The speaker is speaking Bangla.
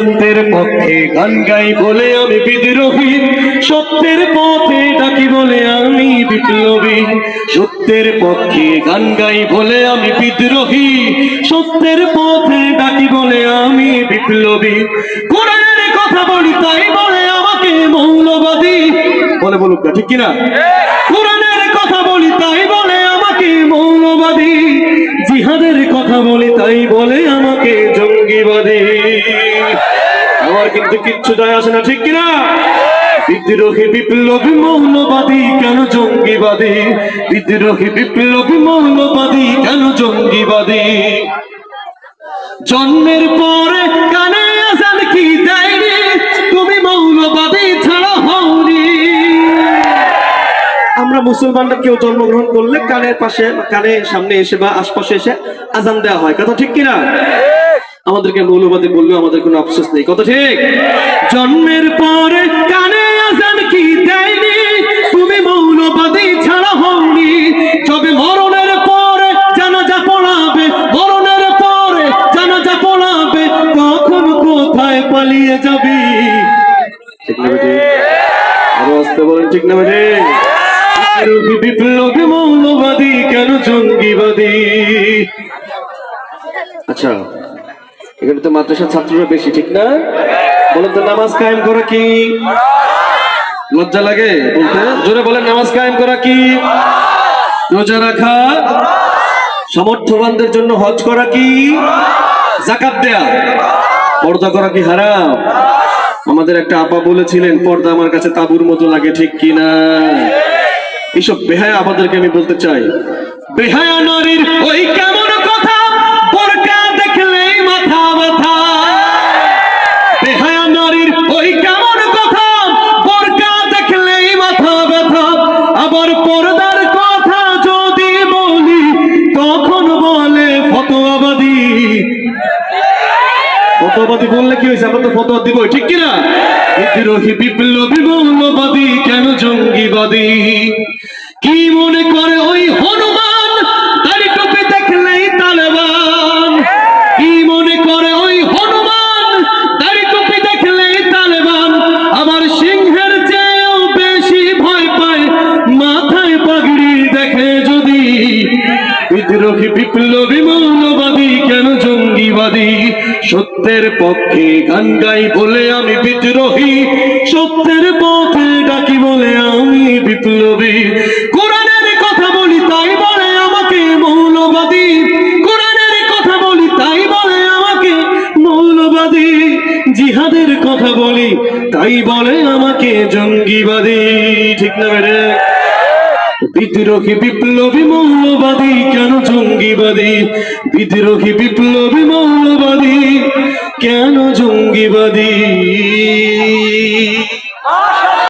সত্যের পক্ষে গান গাই বলে আমি বিদ্রোহী, সত্যের পথে ডাকি বলে আমি বিপ্লবী। সত্যের পক্ষে গান গাই বলে আমি বিদ্রোহী, সত্যের পথে ডাকি বলে আমি বিপ্লবী। কোরআনের কথা বলি তাই বলে আমাকে মৌলবাদী। বলে বলুক না, ঠিক কিনা? কোরআনের কথা বলি তাই বলে আমাকে মৌলবাদী, জিহাদের কথা বলি তাই বলে আমাকে জঙ্গিবাদী। আমার কিন্তু কিচ্ছু যায় আসে না, ঠিক কিনা? বিদ্রোহী বিপ্লবী মৌলবাদী কেন জঙ্গিবাদী? বিদ্রোহী বিপ্লবী মৌলবাদী কেন জঙ্গিবাদী? জন্মের পরে কানে আজান কি দেয়নি, তুমি মৌলবাদী ছাড়া হওনি। আমরা মুসলমানরা কেউ জন্মগ্রহণ করলে কানের পাশে, কানের সামনে এসে বা আশপাশে এসে আজান দেওয়া হয়, কথা ঠিক কিনা? আমাদেরকে মৌলবাদী বললেও আমাদের কোনো আফসোস নেই, কথা ঠিক? জন্মের পরে কানে আজান কি দেয়নি, তুমি মৌলবাদী ছাড়া হওনি। তবে মরণের পরে জানাজা পড়াবে, মরণের পরে জানাজা পড়াবে, কখন কোথায় পালিয়ে যাবি? ঠিক না বেটি? আরো আসতে বলেন, ঠিক না বেটি? বিপ্লবী মৌলবাদী কেন জঙ্গিবাদী? আচ্ছা, এখানে তো মাদ্রাসার ছাত্ররা বেশি, ঠিক না? বলেন তো, নামাজ কায়েম করা কি? লজ্জা লাগে বলতে? জোরে বলেন, নামাজ কায়েম করা কি? রোজা রাখা? সমর্থবানদের জন্য হজ করা কি? যাকাত দেয়া? পর্দা করা কি হারাম? আমাদের একটা আপা বলেছিলেন, পর্দা আমার কাছে তাবুর মতো লাগে, ঠিক কিনা? এইসব বেহায়া আমাদেরকে আমি বলতে চাই, বেহায়া নারীর ওই কেমন কথা, বোরকা দেখলেই মাথা ব্যথা। বেহায়া নারীর ওই কেমন কথা, বোরকা দেখলেই মাথা ব্যথা। আবার পর্দার কথা যদি বলি, তখন বলে ফতোয়াবাদী। ফতোয়াবাদী বললে কি হয়েছে? আমরা তো ফতোয়া দিবই, ঠিক কিনা? বিদ্রোহী বিপ্লবী মৌলবাদী কেন জঙ্গিবাদী? কি মনে করে ওই হনুমান, দাড়ি টুপি দেখলেই তালেবান? কি মনে করে ওই হনুমান, দাড়ি টুপি দেখলেই তালেবান? আবার সিংহের চেয়েও বেশি ভয় পায় মাথায় পাগড়ি দেখে যদি। বিদ্রোহী বিপ্লবী মৌলবাদী কেন জঙ্গিবাদী? সত্যের পক্ষে গান গাই বলে আমি বিদ্রোহী, সত্যের পথে ডাকি বলে আমি বিপ্লবী। কোরআনের কথা বলি তাই বলে আমাকে মৌলবাদী, কোরআনের কথা বলি তাই বলে আমাকে মৌলবাদী। জিহাদের কথা বলি তাই বলে আমাকে জঙ্গিবাদী, ঠিক না বেরে? বিদ্রোহী বিপ্লবী মৌলবাদী কেন জঙ্গিবাদী? বিদ্রোহী বিপ্লবী মৌলবাদী কেন জঙ্গিবাদী?